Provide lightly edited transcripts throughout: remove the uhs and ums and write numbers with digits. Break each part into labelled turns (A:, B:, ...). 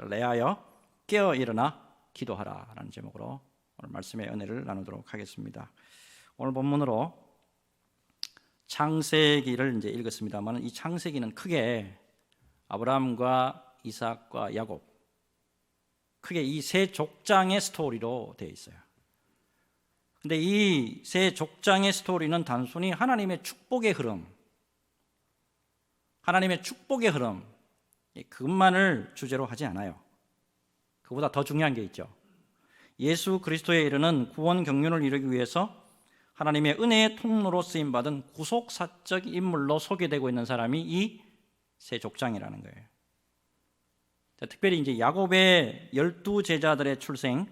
A: 레아여 깨어 일어나 기도하라라는 제목으로 오늘 말씀의 은혜를 나누도록 하겠습니다. 오늘 본문으로 창세기를 이제 읽었습니다만 이 창세기는 크게 아브라함과 이삭과 야곱, 크게 이 세 족장의 스토리로 되어 있어요. 근데 이 세 족장의 스토리는 단순히 하나님의 축복의 흐름, 그것만을 주제로 하지 않아요. 그보다 더 중요한 게 있죠. 예수 그리스도에 이르는 구원 경륜을 이루기 위해서 하나님의 은혜의 통로로 쓰임받은 구속사적 인물로 소개되고 있는 사람이 이 세 족장이라는 거예요. 자, 특별히 이제 야곱의 12제자들의 출생,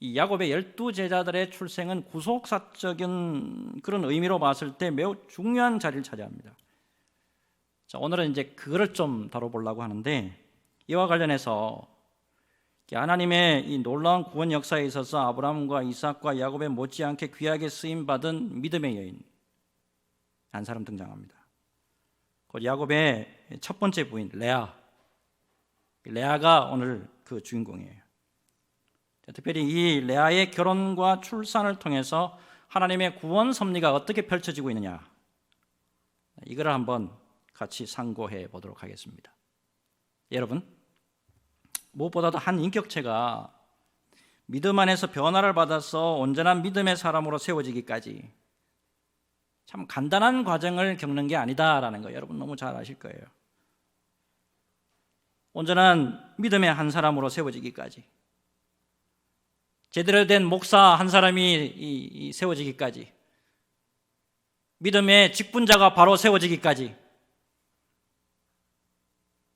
A: 이 야곱의 12제자들의 출생은 구속사적인 그런 의미로 봤을 때 매우 중요한 자리를 차지합니다. 자, 오늘은 이제 그거를 좀 다뤄보려고 하는데, 이와 관련해서 하나님의 이 놀라운 구원 역사에 있어서 아브라함과 이삭과 야곱의 못지않게 귀하게 쓰임받은 믿음의 여인 한 사람 등장합니다. 곧 야곱의 첫 번째 부인 레아가 오늘 그 주인공이에요. 특별히 이 레아의 결혼과 출산을 통해서 하나님의 구원 섭리가 어떻게 펼쳐지고 있느냐, 이걸 한번 같이 상고해 보도록 하겠습니다. 여러분, 무엇보다도 한 인격체가 믿음 안에서 변화를 받아서 온전한 믿음의 사람으로 세워지기까지 참 간단한 과정을 겪는 게 아니다라는 거 여러분 너무 잘 아실 거예요. 온전한 믿음의 한 사람으로 세워지기까지, 제대로 된 목사 한 사람이 세워지기까지, 믿음의 직분자가 바로 세워지기까지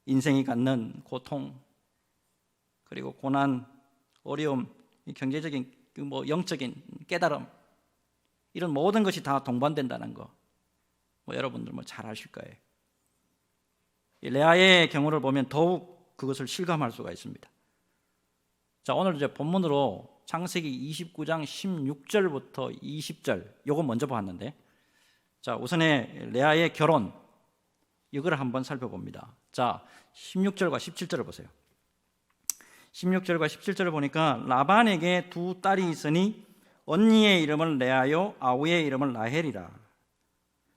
A: 인생이 갖는 고통, 그리고 고난, 어려움, 경제적인 영적인 깨달음, 이런 모든 것이 다 동반된다는 거 여러분들 잘 아실 거예요. 레아의 경우를 보면 더욱 그것을 실감할 수가 있습니다. 자, 오늘 이제 본문으로 창세기 29장 16절부터 20절 요거 먼저 봤는데, 자, 우선에 레아의 결혼 이걸 한번 살펴봅니다. 자, 16절과 17절을 보세요. 16절과 17절을 보니까 라반에게 두 딸이 있으니 언니의 이름은 레아요 아우의 이름은 라헬이라.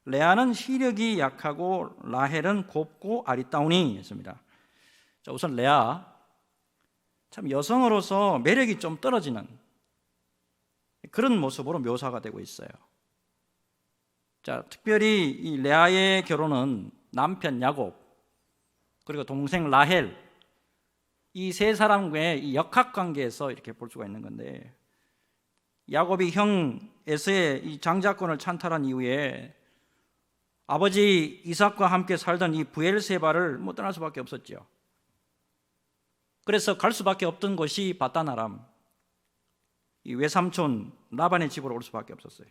A: 레아는 시력이 약하고 라헬은 곱고 아리따우니 했습니다. 자, 우선 레아, 참 여성으로서 매력이 좀 떨어지는 그런 모습으로 묘사가 되고 있어요. 자, 특별히 이 레아의 결혼은 남편 야곱 그리고 동생 라헬, 이 세 사람과의 이 역학관계에서 이렇게 볼 수가 있는 건데, 야곱이 형 에서의 이 장자권을 찬탈한 이후에 아버지 이삭과 함께 살던 이 브엘세바를 떠날 수밖에 없었죠. 그래서 갈 수밖에 없던 곳이 바단 아람, 이 외삼촌 라반의 집으로 올 수밖에 없었어요.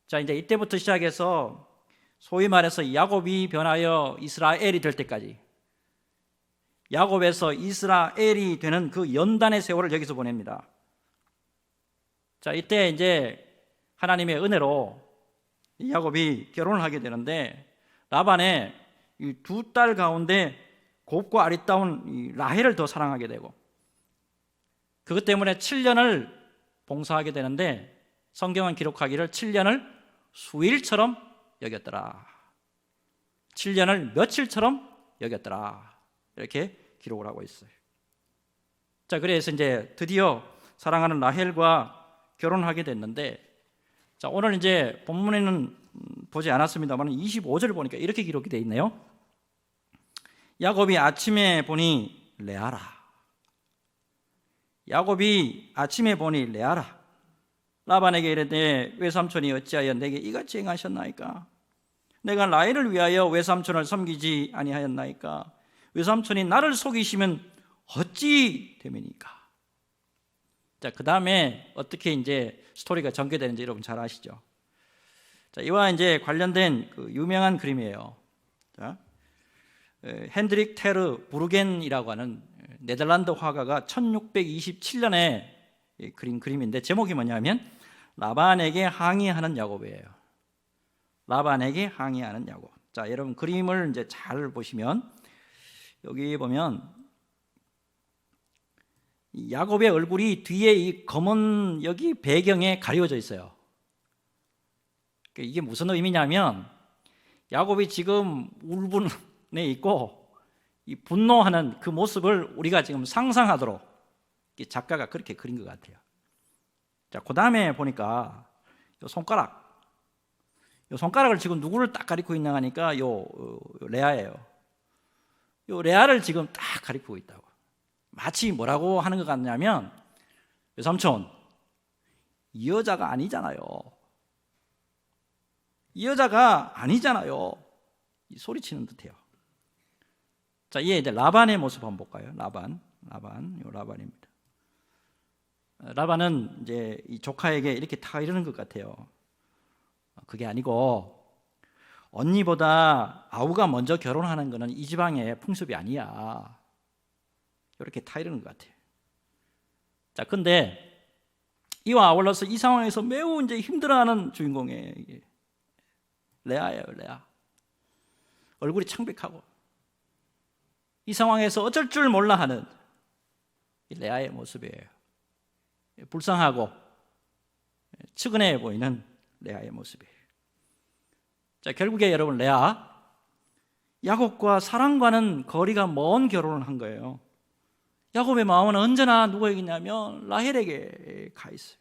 A: 자, 이제 이때부터 시작해서 소위 말해서 야곱이 변하여 이스라엘이 될 때까지, 야곱에서 이스라엘이 되는 그 연단의 세월을 여기서 보냅니다. 자, 이때 이제 하나님의 은혜로 야곱이 결혼을 하게 되는데, 라반의 이 두 딸 가운데 곱고 아리따운 이 라헬을 더 사랑하게 되고, 그것 때문에 7년을 봉사하게 되는데, 성경은 기록하기를 7년을 수일처럼 여겼더라, 7년을 며칠처럼 여겼더라, 이렇게 기록을 하고 있어요. 자, 그래서 이제 드디어 사랑하는 라헬과 결혼하게 됐는데, 자, 오늘 이제 본문에는 보지 않았습니다만 25절을 보니까 이렇게 기록이 되어 있네요. 야곱이 아침에 보니 레아라. 야곱이 아침에 보니 레아라. 라반에게 이르되 외삼촌이 어찌하여 내게 이같이 행하셨나이까? 내가 라헬을 위하여 외삼촌을 섬기지 아니하였나이까? 외삼촌이 나를 속이시면 어찌 됨이니까? 자, 그 다음에 어떻게 이제 스토리가 전개되는지 여러분 잘 아시죠? 자, 이와 이제 관련된 그 유명한 그림이에요. 자, 핸드릭 테르 부르겐이라고 하는 네덜란드 화가가 1627년에 그린 그림인데, 제목이 뭐냐면 라반에게 항의하는 야곱이에요. 라반에게 항의하는 야곱. 자, 여러분 그림을 이제 잘 보시면 여기 보면 야곱의 얼굴이 뒤에 이 검은 여기 배경에 가려져 있어요. 이게 무슨 의미냐면 야곱이 지금 울분에 있고 이 분노하는 그 모습을 우리가 지금 상상하도록 작가가 그렇게 그린 것 같아요. 자, 그 다음에 보니까 요 손가락을 지금 누구를 딱 가리고 있나 하니까 요 레아예요. 요 레아를 지금 딱 가리고 있다고. 마치 뭐라고 하는 것 같냐면, 삼촌, 이 여자가 아니잖아요. 이 여자가 아니잖아요. 이 소리치는 듯해요. 자, 이게 이제 라반의 모습 한번 볼까요? 라반입니다. 라반은 이제 이 조카에게 이렇게 다 이러는 것 같아요. 그게 아니고 언니보다 아우가 먼저 결혼하는 것은 이 지방의 풍습이 아니야. 이렇게 다 이러는 것 같아요. 자, 근데 이와 아울러서 이 상황에서 매우 이제 힘들어하는 주인공이에요. 이게 레아예요, 레아. 얼굴이 창백하고 이 상황에서 어쩔 줄 몰라 하는 이 레아의 모습이에요. 불쌍하고 측은해 보이는 레아의 모습이에요. 자, 결국에 여러분 레아, 야곱과 사랑과는 거리가 먼 결혼을 한 거예요. 야곱의 마음은 언제나 누구에게 있냐면 라헬에게 가 있어요.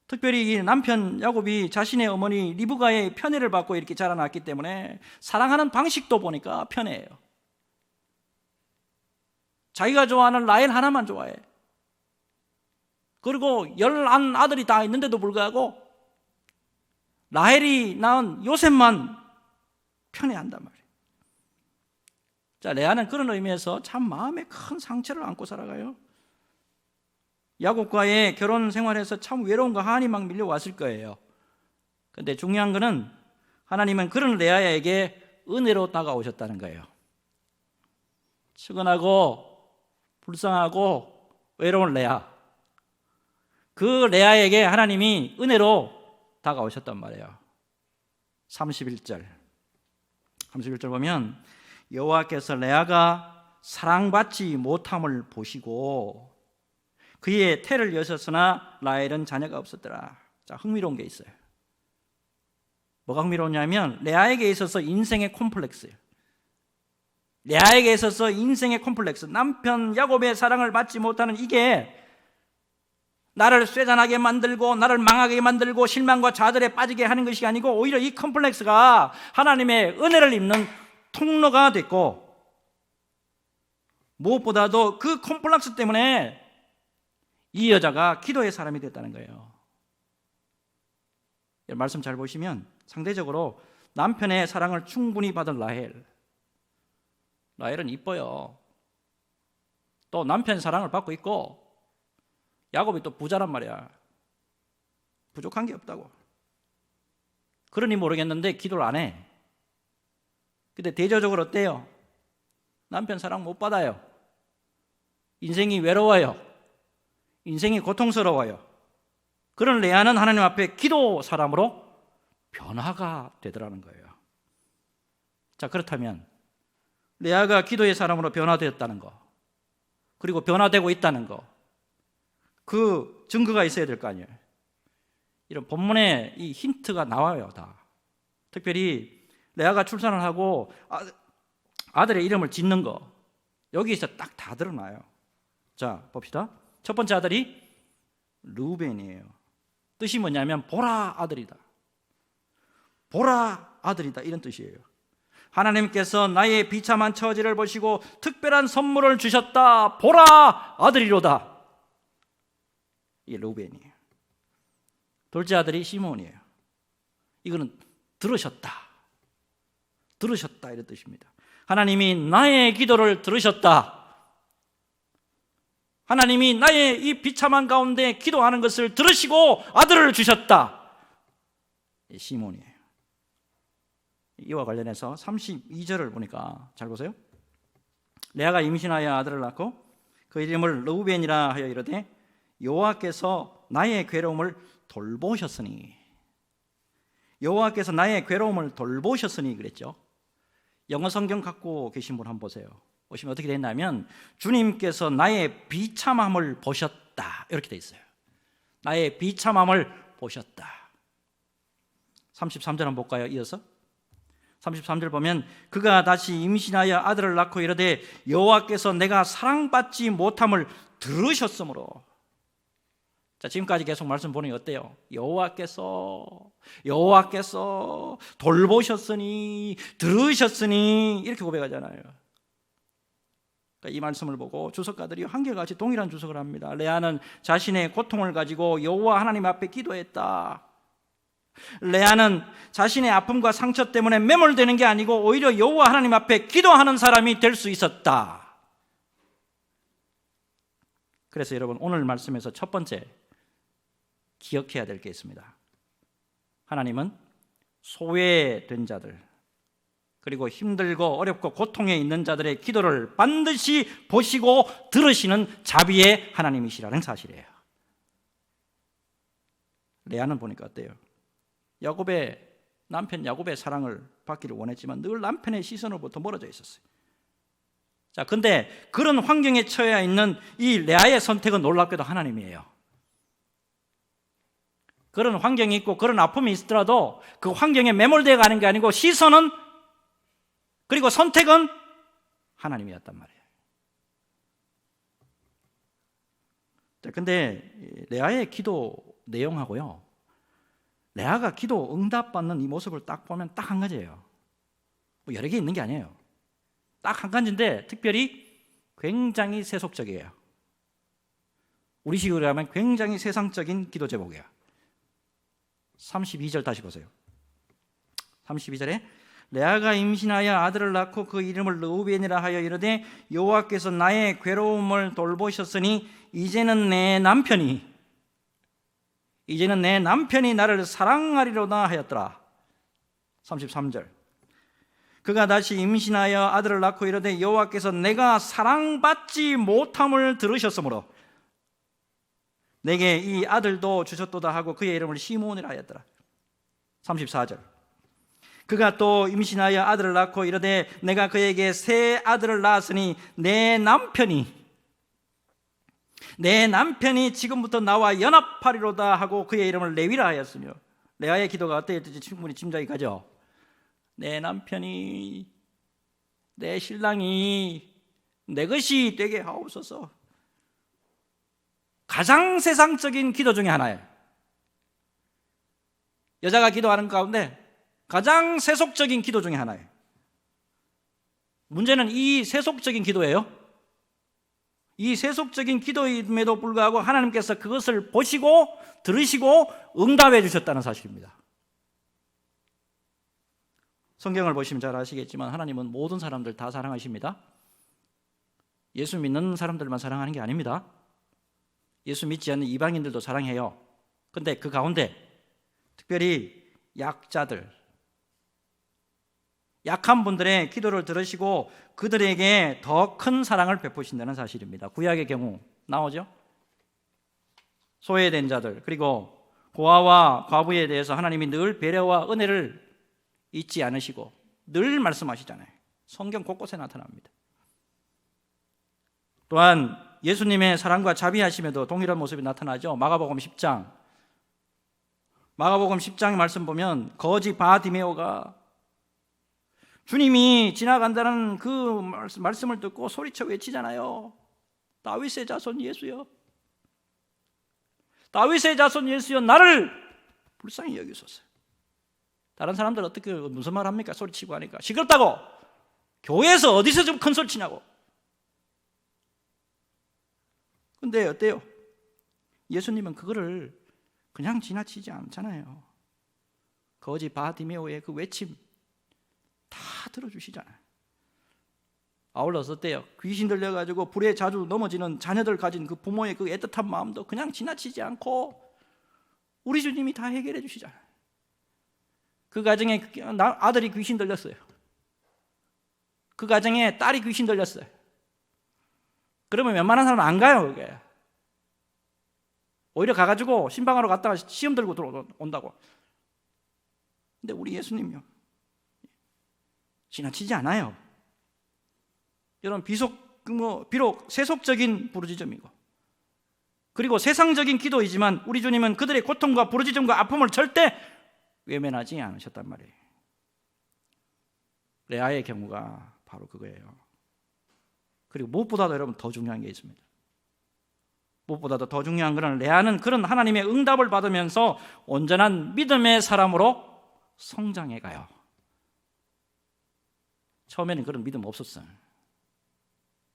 A: 특별히 이 남편 야곱이 자신의 어머니 리브가의 편애를 받고 이렇게 자라났기 때문에 사랑하는 방식도 보니까 편애해요. 자기가 좋아하는 라헬 하나만 좋아해. 그리고 11 아들이 다 있는데도 불구하고 라헬이 낳은 요셉만 편애한단 말이에요. 자, 레아는 그런 의미에서 참 마음에 큰 상처를 안고 살아가요. 야곱과의 결혼 생활에서 참 외로움과 한이 막 밀려왔을 거예요. 그런데 중요한 것은 하나님은 그런 레아에게 은혜로 다가오셨다는 거예요. 측은하고 불쌍하고 외로운 레아, 그 레아에게 하나님이 은혜로 다가오셨단 말이에요. 31절 보면 여호와께서 레아가 사랑받지 못함을 보시고 그의 태를 여셨으나 라헬은 자녀가 없었더라. 자, 흥미로운 게 있어요. 뭐가 흥미로우냐면 레아에게 있어서 인생의 콤플렉스예요. 레아에게 있어서 인생의 콤플렉스, 남편 야곱의 사랑을 받지 못하는 이게 나를 쇠잔하게 만들고 나를 망하게 만들고 실망과 좌절에 빠지게 하는 것이 아니고 오히려 이 컴플렉스가 하나님의 은혜를 입는 통로가 됐고, 무엇보다도 그 컴플렉스 때문에 이 여자가 기도의 사람이 됐다는 거예요. 말씀 잘 보시면 상대적으로 남편의 사랑을 충분히 받은 라헬은 이뻐요. 또 남편 사랑을 받고 있고 야곱이 또 부자란 말이야. 부족한 게 없다고. 그러니 모르겠는데 기도를 안 해. 근데 대조적으로 어때요? 남편 사랑 못 받아요. 인생이 외로워요. 인생이 고통스러워요. 그런 레아는 하나님 앞에 기도 사람으로 변화가 되더라는 거예요. 자, 그렇다면 레아가 기도의 사람으로 변화되었다는 거, 그리고 변화되고 있다는 거, 그 증거가 있어야 될 거 아니에요. 이런 본문에 이 힌트가 나와요, 다. 특별히 레아가 출산을 하고 아들의 이름을 짓는 거, 여기에서 딱 다 드러나요. 자, 봅시다. 첫 번째 아들이 르우벤이에요. 뜻이 뭐냐면 보라 아들이다. 보라 아들이다, 이런 뜻이에요. 하나님께서 나의 비참한 처지를 보시고 특별한 선물을 주셨다. 보라 아들이로다. 이게 르우벤이에요. 둘째 아들이 시몬이에요. 이거는 들으셨다 이런 뜻입니다. 하나님이 나의 기도를 들으셨다. 하나님이 나의 이 비참한 가운데 기도하는 것을 들으시고 아들을 주셨다. 시몬이에요. 이와 관련해서 32절을 보니까 잘 보세요. 레아가 임신하여 아들을 낳고 그 이름을 르우벤이라 하여 이르되 여호와께서 나의 괴로움을 돌보셨으니, 여호와께서 나의 괴로움을 돌보셨으니 그랬죠. 영어 성경 갖고 계신 분 한번 보세요. 보시면 어떻게 됐냐면 주님께서 나의 비참함을 보셨다 이렇게 돼 있어요. 나의 비참함을 보셨다. 33절 한번 볼까요? 이어서 33절 보면 그가 다시 임신하여 아들을 낳고 이르되 여호와께서 내가 사랑받지 못함을 들으셨으므로. 자, 지금까지 계속 말씀 보니 어때요? 여호와께서 돌보셨으니 들으셨으니 이렇게 고백하잖아요. 그러니까 이 말씀을 보고 주석가들이 한결같이 동일한 주석을 합니다. 레아는 자신의 고통을 가지고 여호와 하나님 앞에 기도했다. 레아는 자신의 아픔과 상처 때문에 매몰되는 게 아니고 오히려 여호와 하나님 앞에 기도하는 사람이 될 수 있었다. 그래서 여러분 오늘 말씀에서 첫 번째 기억해야 될 게 있습니다. 하나님은 소외된 자들 그리고 힘들고 어렵고 고통에 있는 자들의 기도를 반드시 보시고 들으시는 자비의 하나님이시라는 사실이에요. 레아는 보니까 어때요? 남편 야곱의 사랑을 받기를 원했지만 늘 남편의 시선으로부터 멀어져 있었어요. 자, 근데 그런 환경에 처해 있는 이 레아의 선택은 놀랍게도 하나님이에요. 그런 환경이 있고 그런 아픔이 있더라도 그 환경에 매몰되어 가는 게 아니고 시선은 그리고 선택은 하나님이었단 말이에요. 자, 근데 레아의 기도 내용하고요, 레아가 기도 응답받는 이 모습을 딱 보면 딱 한 가지예요. 뭐 여러 개 있는 게 아니에요. 딱 한 가지인데 특별히 굉장히 세속적이에요. 우리 식으로 하면 굉장히 세상적인 기도 제목이에요. 32절 다시 보세요. 32절에 레아가 임신하여 아들을 낳고 그 이름을 르우벤이라 하여 이르되 여호와께서 나의 괴로움을 돌보셨으니 이제는 내 남편이 나를 사랑하리로다 하였더라. 33절 그가 다시 임신하여 아들을 낳고 이르되 여호와께서 내가 사랑받지 못함을 들으셨으므로 내게 이 아들도 주셨도다 하고 그의 이름을 시므온이라 하였더라. 34절 그가 또 임신하여 아들을 낳고 이르되 내가 그에게 새 아들을 낳았으니 내 남편이 지금부터 나와 연합하리로다 하고 그의 이름을 레위라 하였으며. 레아의 기도가 어떠했든지 충분히 짐작이 가죠. 내 남편이, 내 신랑이 내 것이 되게 하옵소서. 가장 세상적인 기도 중에 하나예요. 여자가 기도하는 가운데 가장 세속적인 기도 중에 하나예요. 문제는 이 세속적인 기도예요. 이 세속적인 기도임에도 불구하고 하나님께서 그것을 보시고 들으시고 응답해 주셨다는 사실입니다. 성경을 보시면 잘 아시겠지만 하나님은 모든 사람들 다 사랑하십니다. 예수 믿는 사람들만 사랑하는 게 아닙니다. 예수 믿지 않는 이방인들도 사랑해요. 근데 그 가운데 특별히 약자들, 약한 분들의 기도를 들으시고 그들에게 더 큰 사랑을 베푸신다는 사실입니다. 구약의 경우 나오죠. 소외된 자들 그리고 고아와 과부에 대해서 하나님이 늘 배려와 은혜를 잊지 않으시고 늘 말씀하시잖아요. 성경 곳곳에 나타납니다. 또한 예수님의 사랑과 자비하심에도 동일한 모습이 나타나죠. 마가복음 10장의 말씀 보면 거지 바디메오가 주님이 지나간다는 그 말씀을 듣고 소리쳐 외치잖아요. 다윗의 자손 예수여, 다윗의 자손 예수여, 나를 불쌍히 여기소서. 다른 사람들 어떻게 무슨 말 합니까? 소리치고 하니까 시끄럽다고. 교회에서 어디서 좀 큰 소리 치냐고. 근데 어때요? 예수님은 그거를 그냥 지나치지 않잖아요. 거지 바디메오의 그 외침 다 들어주시잖아요. 아울러서 어때요? 귀신 들려가지고 불에 자주 넘어지는 자녀들 가진 그 부모의 그 애틋한 마음도 그냥 지나치지 않고 우리 주님이 다 해결해 주시잖아요. 그 가정에 아들이 귀신 들렸어요. 그 가정에 딸이 귀신 들렸어요. 그러면 웬만한 사람은 안 가요. 그게 오히려 가가지고 신방하러 갔다가 시험 들고 들어온다고. 근데 우리 예수님요, 지나치지 않아요. 여러분, 비록 세속적인 부르짖음이고, 그리고 세상적인 기도이지만 우리 주님은 그들의 고통과 부르짖음과 아픔을 절대 외면하지 않으셨단 말이에요. 레아의 경우가 바로 그거예요. 그리고 무엇보다도 여러분 더 중요한 게 있습니다. 무엇보다도 더 중요한 것은 레아는 그런 하나님의 응답을 받으면서 온전한 믿음의 사람으로 성장해 가요. 처음에는 그런 믿음 없었어요.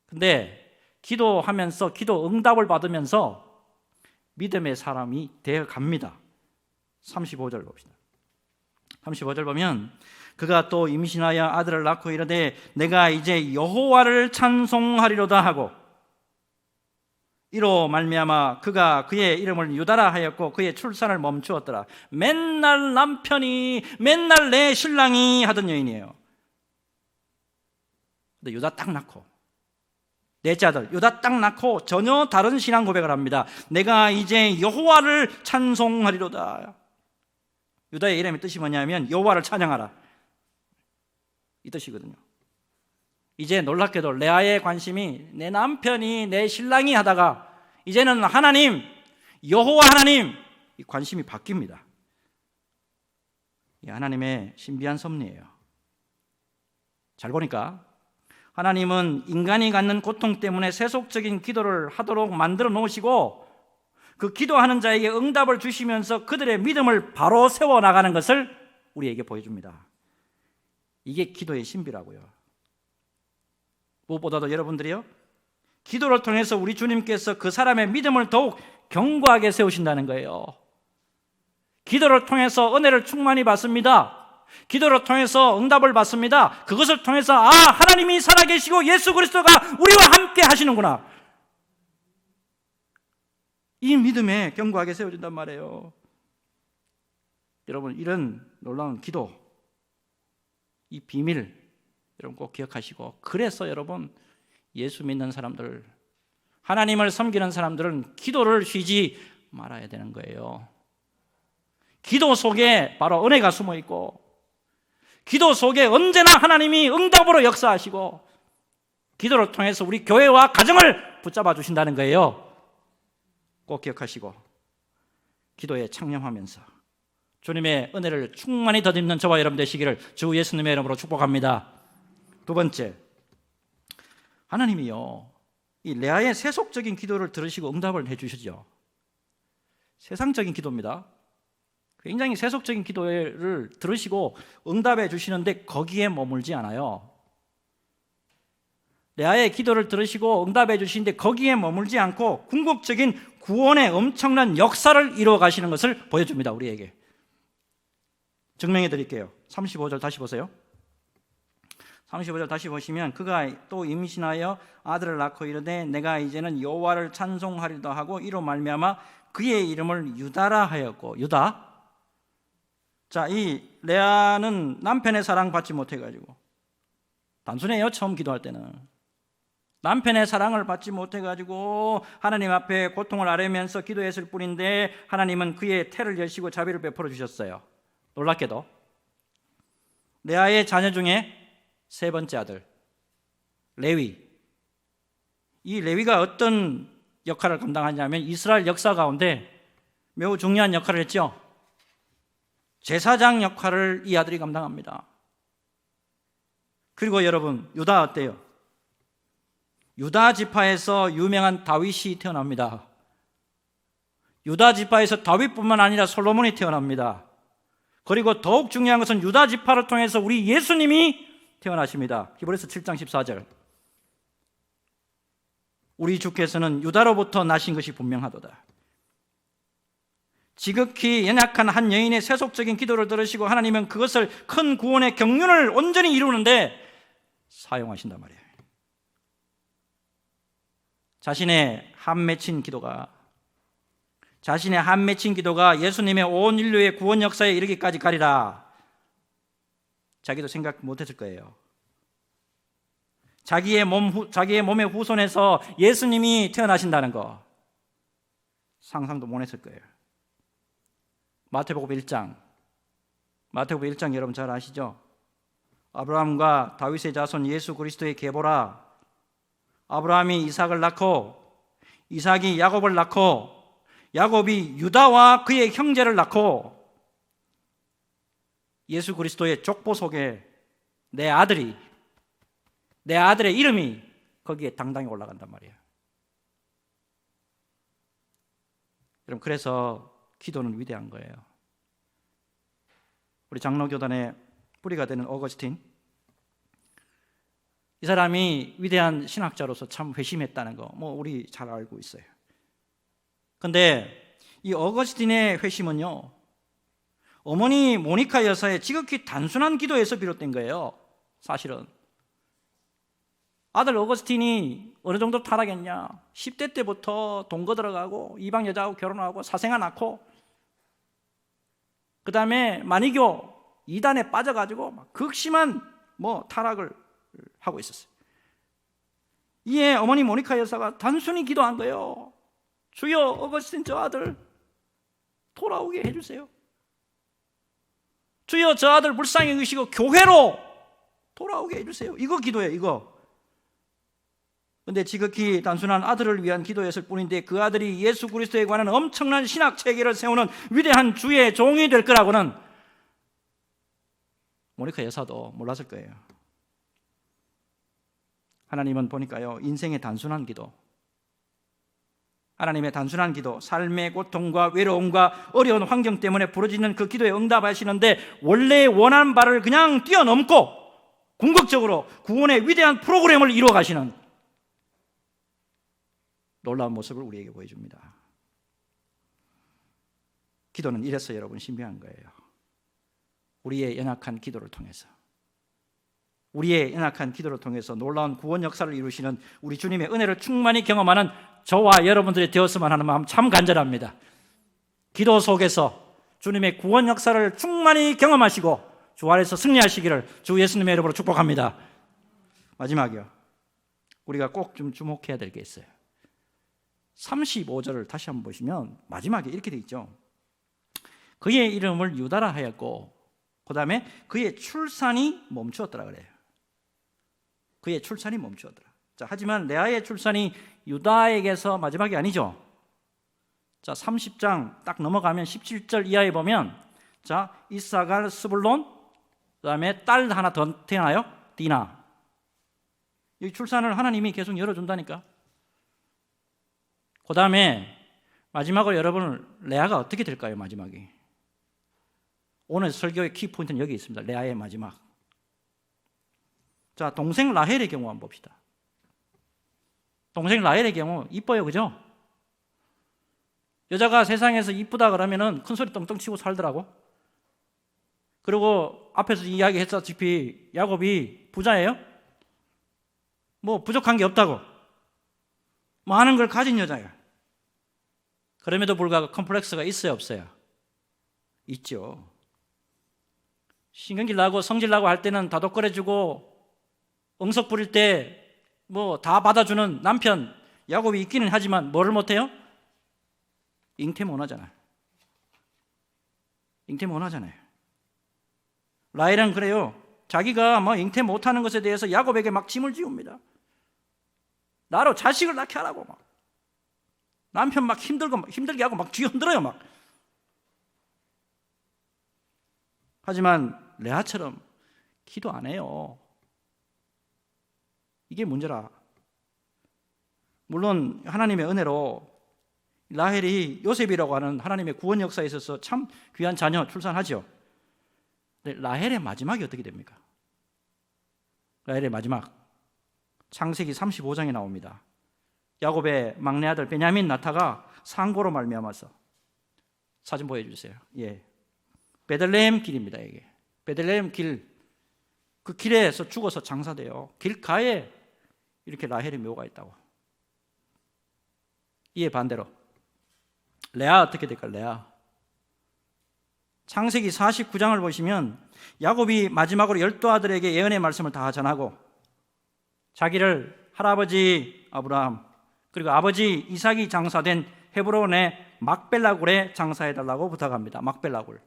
A: 근데 기도하면서 기도 응답을 받으면서 믿음의 사람이 되어 갑니다. 35절 봅시다. 35절 보면 그가 또 임신하여 아들을 낳고 이르되 내가 이제 여호와를 찬송하리로다 하고 이로 말미암아 그가 그의 이름을 유다라 하였고 그의 출산을 멈추었더라. 맨날 남편이 맨날 내 신랑이 하던 여인이에요. 근데 유다 딱 낳고 넷째 아들 유다 딱 낳고 전혀 다른 신앙 고백을 합니다. 내가 이제 여호와를 찬송하리로다. 유다의 이름의 뜻이 뭐냐면 여호와를 찬양하라, 이 뜻이거든요. 이제 놀랍게도 레아의 관심이 내 남편이 내 신랑이 하다가 이제는 하나님, 여호와 하나님, 이 관심이 바뀝니다. 이 하나님의 신비한 섭리예요. 잘 보니까 하나님은 인간이 갖는 고통 때문에 세속적인 기도를 하도록 만들어 놓으시고 그 기도하는 자에게 응답을 주시면서 그들의 믿음을 바로 세워나가는 것을 우리에게 보여줍니다. 이게 기도의 신비라고요. 무엇보다도 여러분들이요, 기도를 통해서 우리 주님께서 그 사람의 믿음을 더욱 견고하게 세우신다는 거예요. 기도를 통해서 은혜를 충만히 받습니다. 기도를 통해서 응답을 받습니다. 그것을 통해서 하나님이 살아계시고 예수 그리스도가 우리와 함께 하시는구나, 이 믿음에 견고하게 세워진단 말이에요. 여러분, 이런 놀라운 기도, 이 비밀 여러분 꼭 기억하시고, 그래서 여러분 예수 믿는 사람들, 하나님을 섬기는 사람들은 기도를 쉬지 말아야 되는 거예요. 기도 속에 바로 은혜가 숨어 있고, 기도 속에 언제나 하나님이 응답으로 역사하시고, 기도를 통해서 우리 교회와 가정을 붙잡아 주신다는 거예요. 꼭 기억하시고 기도에 창념하면서 주님의 은혜를 충만히 덧입는 저와 여러분 되시기를 주 예수님의 이름으로 축복합니다. 두 번째, 하나님이요, 이 레아의 세속적인 기도를 들으시고 응답을 해주시죠. 세상적인 기도입니다. 굉장히 세속적인 기도를 들으시고 응답해 주시는데 거기에 머물지 않아요. 레아의 기도를 들으시고 응답해 주시는데 거기에 머물지 않고 궁극적인 구원의 엄청난 역사를 이루어 가시는 것을 보여줍니다. 우리에게 증명해 드릴게요. 35절 다시 보세요. 35절 다시 보시면 그가 또 임신하여 아들을 낳고 이르되 내가 이제는 여호와를 찬송하리다 하고 이로 말미암아 그의 이름을 유다라 하였고, 유다, 자, 이 레아는 남편의 사랑 받지 못해가지고, 단순해요. 처음 기도할 때는 남편의 사랑을 받지 못해가지고 하나님 앞에 고통을 아뢰면서 기도했을 뿐인데 하나님은 그의 태를 여시고 자비를 베풀어 주셨어요. 놀랍게도 레아의 자녀 중에 세 번째 아들 레위, 이 레위가 어떤 역할을 감당하냐면 이스라엘 역사 가운데 매우 중요한 역할을 했죠. 제사장 역할을 이 아들이 감당합니다. 그리고 여러분, 유다 어때요? 유다 지파에서 유명한 다윗이 태어납니다. 유다 지파에서 다윗뿐만 아니라 솔로몬이 태어납니다. 그리고 더욱 중요한 것은 유다 지파를 통해서 우리 예수님이 태어나십니다. 히브리서 7장 14절, 우리 주께서는 유다로부터 나신 것이 분명하도다. 지극히 연약한 한 여인의 세속적인 기도를 들으시고 하나님은 그것을 큰 구원의 경륜을 온전히 이루는데 사용하신단 말이에요. 자신의 한 맺힌 기도가 예수님의 온 인류의 구원 역사에 이르기까지 가리라. 자기도 생각 못했을 거예요. 자기의 몸의 후손에서 예수님이 태어나신다는 거 상상도 못했을 거예요. 마태복음 1장 여러분 잘 아시죠? 아브라함과 다윗의 자손 예수 그리스도의 계보라. 아브라함이 이삭을 낳고 이삭이 야곱을 낳고 야곱이 유다와 그의 형제를 낳고 예수 그리스도의 족보 속에 내 아들의 이름이 거기에 당당히 올라간단 말이에요. 여러분, 그래서 기도는 위대한 거예요. 우리 장로교단의 뿌리가 되는 어거스틴, 이 사람이 위대한 신학자로서 참 회심했다는 거 우리 잘 알고 있어요. 근데 이 어거스틴의 회심은요, 어머니 모니카 여사의 지극히 단순한 기도에서 비롯된 거예요. 사실은 아들 어거스틴이 어느 정도 타락했냐, 10대 때부터 동거 들어가고 이방 여자하고 결혼하고 사생아 낳고 그 다음에 만이교 이단에 빠져가지고 막 극심한 타락을 하고 있었어요. 이에 어머니 모니카 여사가 단순히 기도한 거예요. 주여, 어거스틴 저 아들 돌아오게 해주세요. 주여, 저 아들 불쌍히 여기시고 교회로 돌아오게 해주세요. 이거 기도예요, 이거. 근데 지극히 단순한 아들을 위한 기도였을 뿐인데 그 아들이 예수 그리스도에 관한 엄청난 신학 체계를 세우는 위대한 주의 종이 될 거라고는 모니카 여사도 몰랐을 거예요. 하나님은 보니까요, 인생의 단순한 기도, 하나님의 단순한 기도, 삶의 고통과 외로움과 어려운 환경 때문에 부러지는 그 기도에 응답하시는데 원래 원한 바를 그냥 뛰어넘고 궁극적으로 구원의 위대한 프로그램을 이루어 가시는 놀라운 모습을 우리에게 보여줍니다. 기도는 이래서 여러분 신비한 거예요. 우리의 연약한 기도를 통해서, 우리의 연약한 기도를 통해서 놀라운 구원 역사를 이루시는 우리 주님의 은혜를 충만히 경험하는 저와 여러분들이 되었으면 하는 마음 참 간절합니다. 기도 속에서 주님의 구원 역사를 충만히 경험하시고 주 안에서 승리하시기를 주 예수님의 이름으로 축복합니다. 마지막이요, 우리가 꼭 좀 주목해야 될 게 있어요. 35절을 다시 한번 보시면 마지막에 이렇게 돼 있죠. 그의 이름을 유다라 하였고 그 다음에 그의 출산이 멈추었더라 그래요. 그의 출산이 멈추었더라. 자, 하지만 레아의 출산이 유다에게서 마지막이 아니죠. 자, 30장 딱 넘어가면 17절 이하에 보면, 자, 이사갈, 스불론, 그 다음에 딸 하나 더 태어나요. 디나. 이 출산을 하나님이 계속 열어준다니까. 그 다음에 마지막으로 여러분, 레아가 어떻게 될까요? 마지막이. 오늘 설교의 키포인트는 여기 있습니다. 레아의 마지막. 자, 동생 라헬의 경우 한번 봅시다. 동생 라헬의 경우 이뻐요, 그죠? 여자가 세상에서 이쁘다 그러면은 큰 소리 떵떵 치고 살더라고. 그리고 앞에서 이야기했다시피 야곱이 부자예요? 부족한 게 없다고. 많은 걸 가진 여자예요. 그럼에도 불구하고 컴플렉스가 있어요, 없어요? 있죠. 신경질 나고 성질 나고 할 때는 다독거려주고 응석 부릴 때 다 받아주는 남편 야곱이 있기는 하지만 뭐를 못해요? 잉태 못하잖아요. 잉태 못하잖아요. 라헬은 그래요. 자기가 잉태 못하는 것에 대해서 야곱에게 막 짐을 지웁니다. 나로 자식을 낳게 하라고 막. 남편 막 힘들게 하고 막 뒤 흔들어요 막. 하지만 레아처럼 기도 안 해요. 이게 문제라. 물론 하나님의 은혜로 라헬이 요셉이라고 하는 하나님의 구원 역사에 있어서 참 귀한 자녀 출산하죠. 근데 라헬의 마지막이 어떻게 됩니까? 라헬의 마지막 창세기 35장에 나옵니다. 야곱의 막내 아들 베냐민 나타가 상고로 말미암아서, 사진 보여주세요. 예, 베들레헴 길입니다. 이게 베들레헴 길, 그 길에서 죽어서 장사돼요. 길가에 이렇게 라헬의 묘가 있다고. 이에 반대로 레아 어떻게 될까? 레아 창세기 49장을 보시면 야곱이 마지막으로 12아들에게 예언의 말씀을 다 전하고 자기를 할아버지 아브라함 그리고 아버지 이삭이 장사된 헤브론의 막벨라굴에 장사해달라고 부탁합니다. 막벨라굴.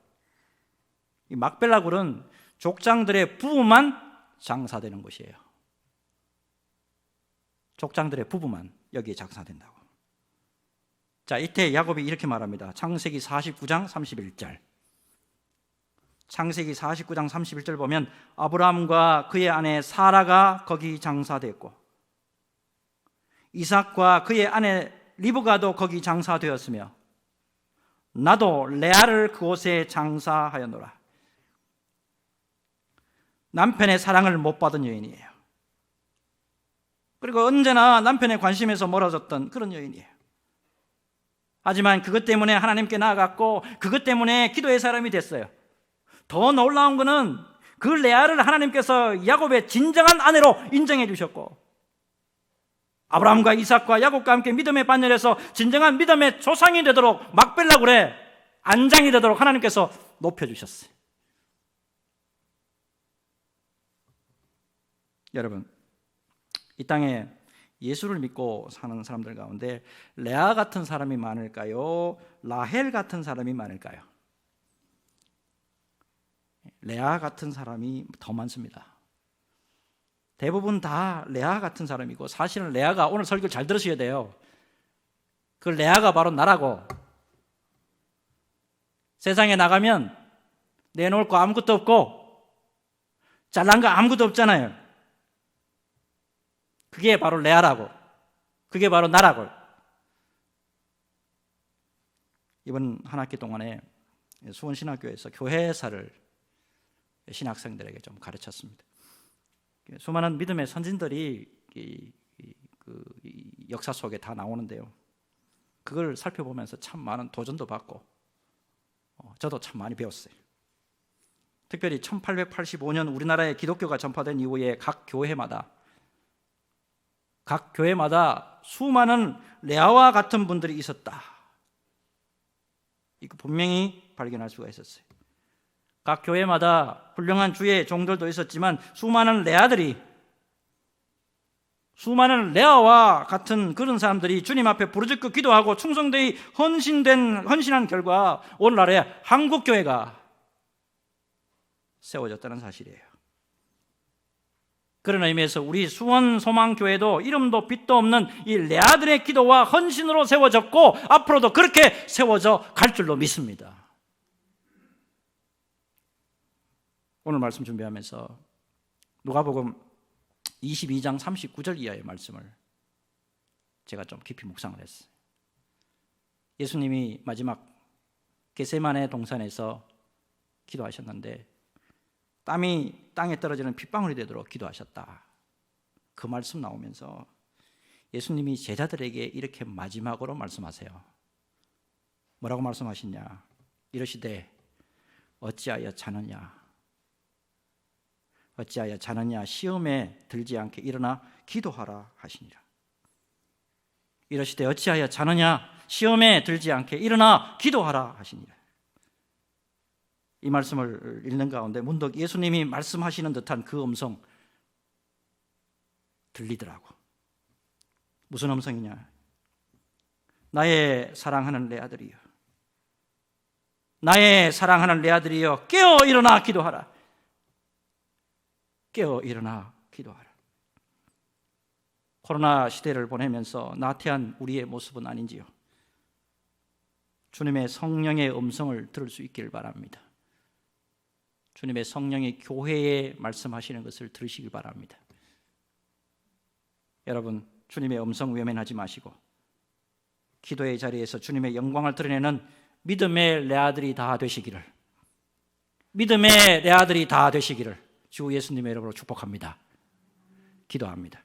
A: 이 막벨라굴은 족장들의 부만 장사되는 곳이에요. 족장들의 부부만 여기에 장사된다고. 자, 이때 야곱이 이렇게 말합니다. 창세기 49장 31절. 창세기 49장 31절 보면 아브라함과 그의 아내 사라가 거기 장사됐고 이삭과 그의 아내 리브가도 거기 장사되었으며 나도 레아를 그곳에 장사하였노라. 남편의 사랑을 못 받은 여인이에요. 그리고 언제나 남편의 관심에서 멀어졌던 그런 여인이에요. 하지만 그것 때문에 하나님께 나아갔고 그것 때문에 기도의 사람이 됐어요. 더 놀라운 것은 그 레아를 하나님께서 야곱의 진정한 아내로 인정해 주셨고 아브라함과 이삭과 야곱과 함께 믿음의 반열에서 진정한 믿음의 조상이 되도록 막벨라 그래 안장이 되도록 하나님께서 높여주셨어요. 여러분, 이 땅에 예수를 믿고 사는 사람들 가운데 레아 같은 사람이 많을까요? 라헬 같은 사람이 많을까요? 레아 같은 사람이 더 많습니다. 대부분 다 레아 같은 사람이고 사실은 레아가 오늘 설교를 잘 들으셔야 돼요. 그 레아가 바로 나라고 세상에 나가면 내놓을 거 아무것도 없고 잘난 거 아무것도 없잖아요. 그게 바로 레아라고 그게 바로 나라고. 이번 한 학기 동안에 수원신학교에서 교회사를 신학생들에게 좀 가르쳤습니다. 수많은 믿음의 선진들이 이 역사 속에 다 나오는데요. 그걸 살펴보면서 참 많은 도전도 받고 저도 참 많이 배웠어요. 특별히 1885년 우리나라에 기독교가 전파된 이후에 각 교회마다 수많은 레아와 같은 분들이 있었다. 이거 분명히 발견할 수가 있었어요. 각 교회마다 훌륭한 주의 종들도 있었지만 수많은 레아와 같은 그런 사람들이 주님 앞에 부르짖고 기도하고 충성되이 헌신한 결과 오늘날에 한국교회가 세워졌다는 사실이에요. 그런 의미에서 우리 수원소망교회도 이름도 빛도 없는 이 레아들의 기도와 헌신으로 세워졌고 앞으로도 그렇게 세워져 갈 줄로 믿습니다. 오늘 말씀 준비하면서 누가복음 22장 39절 이하의 말씀을 제가 좀 깊이 묵상을 했어요. 예수님이 마지막 겟세마네 동산에서 기도하셨는데 땀이 땅에 떨어지는 핏방울이 되도록 기도하셨다. 그 말씀 나오면서 예수님이 제자들에게 이렇게 마지막으로 말씀하세요. 뭐라고 말씀하시냐? 이러시되 어찌하여 자느냐 시험에 들지 않게 일어나 기도하라 하시니라. 이러시되 어찌하여 자느냐 시험에 들지 않게 일어나 기도하라 하시니라. 이 말씀을 읽는 가운데 문득 예수님이 말씀하시는 듯한 그 음성 들리더라고. 무슨 음성이냐? 나의 사랑하는 레아들이여 깨어 일어나 기도하라. 깨어 일어나 기도하라. 코로나 시대를 보내면서 나태한 우리의 모습은 아닌지요? 주님의 성령의 음성을 들을 수 있기를 바랍니다. 주님의 성령이 교회에 말씀하시는 것을 들으시길 바랍니다. 여러분, 주님의 음성 외면하지 마시고 기도의 자리에서 주님의 영광을 드러내는 믿음의 레아들이 다 되시기를 주 예수님의 이름으로 축복합니다. 기도합니다.